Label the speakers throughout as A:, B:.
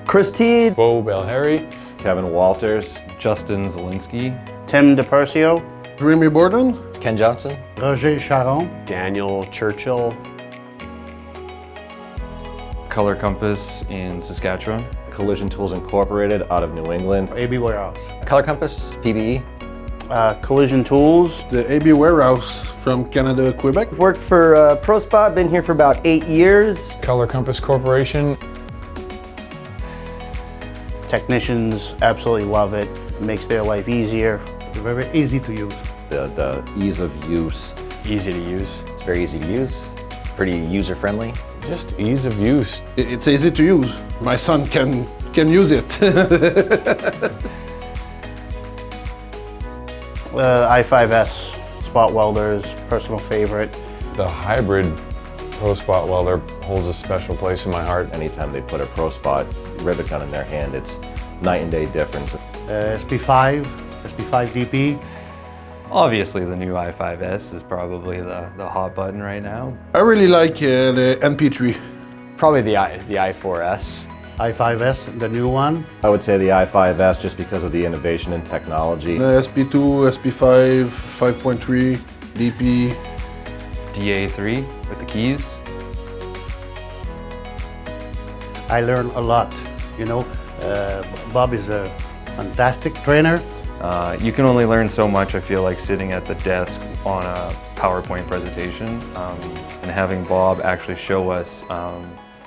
A: Chris Teed,
B: Bo Belharry,
C: Kevin Walters,
D: Justin Zielinski,
E: Tim DePercio,
F: Remy Borden,
G: Ken Johnson,
E: Roger Charon,
H: Daniel Churchill,
D: Color Compass in Saskatchewan,
C: Collision Tools Incorporated out of New England,
E: AB Warehouse,
G: Color Compass, PBE,
E: Collision Tools,
F: the AB Warehouse from Canada, Quebec.
A: worked for ProSpot, been here for about 8 years.
B: Color Compass Corporation.
E: technicians absolutely love it. It makes their life easier. Very easy to use.
C: the ease of use.
H: easy to use.
G: it's very easy to use, pretty user-friendly.
B: Just ease of use.
F: It's easy to use. My son can use it.
E: I5S, Spot Welders, personal favorite.
B: The hybrid ProSpot welder holds a special place in my heart.
C: Anytime they put a ProSpot rivet gun in their hand, it's night and day difference.
E: SP5, SP5 DP.
D: Obviously, the new i5S is probably the hot button right now.
F: I really like the NP3.
H: Probably the i4S.
E: I5S, the new one.
C: I would say the i5S just because of the innovation in technology.
F: The SP2, SP5, 5.3, DP.
D: DA3 with the keys.
E: I learned a lot, you know. Bob is a fantastic trainer.
D: You can only learn so much, I feel like, sitting at the desk on a PowerPoint presentation, and having Bob actually show us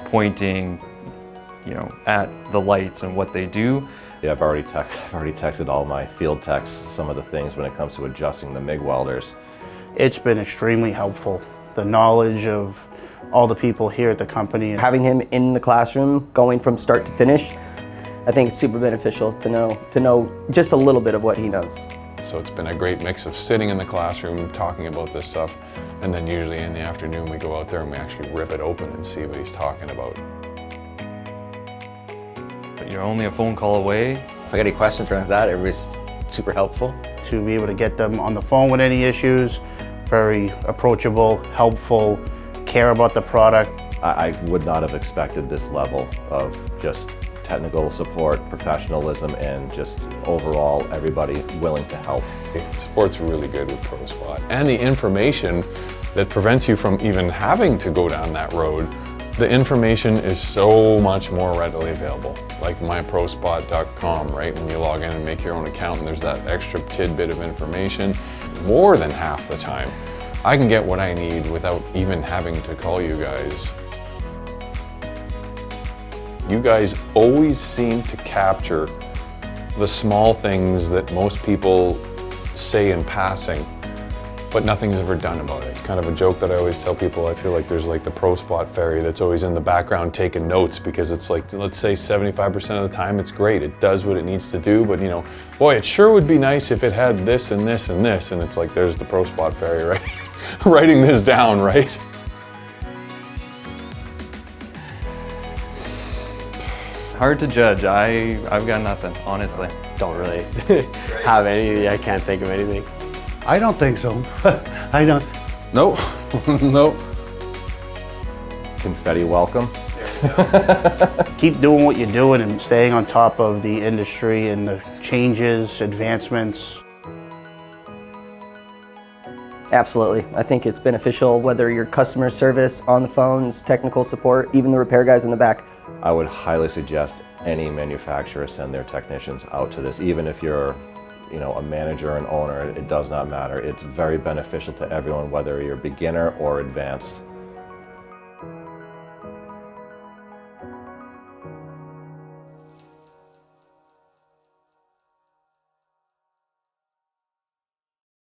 D: pointing, at the lights and what they do.
C: Yeah, I've already texted all my field techs some of the things when it comes to adjusting the MIG welders.
E: It's been extremely helpful. The knowledge of all the people here at the company.
A: Having him in the classroom, going from start to finish, I think it's super beneficial to know just a little bit of what he knows.
B: So it's been a great mix of sitting in the classroom, talking about this stuff, and then usually in the afternoon we go out there and we actually rip it open and see what he's talking about.
D: But you're only a phone call away.
G: If I got any questions around that, everybody's super helpful.
E: To be able to get them on the phone with any issues, very approachable, helpful, care about the product.
C: I would not have expected this level of just technical support, professionalism, and just overall everybody willing to help.
B: Support's really good with ProSpot. And the information that prevents you from even having to go down that road, the information is so much more readily available. Like myprospot.com, right? When you log in and make your own account and there's that extra tidbit of information, more than half the time, I can get what I need without even having to call you guys. You guys always seem to capture the small things that most people say in passing, but nothing's ever done about it. It's kind of a joke that I always tell people. I feel like there's like the ProSpot fairy that's always in the background taking notes, because it's like, let's say 75% of the time it's great. It does what it needs to do, but boy, it sure would be nice if it had this and this and this. And it's like, there's the ProSpot fairy, right? Writing this down, right?
D: Hard to judge. I've got nothing, honestly.
H: Don't really have any. I can't think of anything.
E: I don't think so. I don't.
F: No, no.
C: Confetti welcome.
E: Keep doing what you're doing and staying on top of the industry and the changes, advancements.
A: Absolutely. I think it's beneficial whether you're customer service, on the phones, technical support, even the repair guys in the back.
C: I would highly suggest any manufacturer send their technicians out to this, even if you're a manager and owner, it does not matter. It's very beneficial to everyone, whether you're beginner or advanced.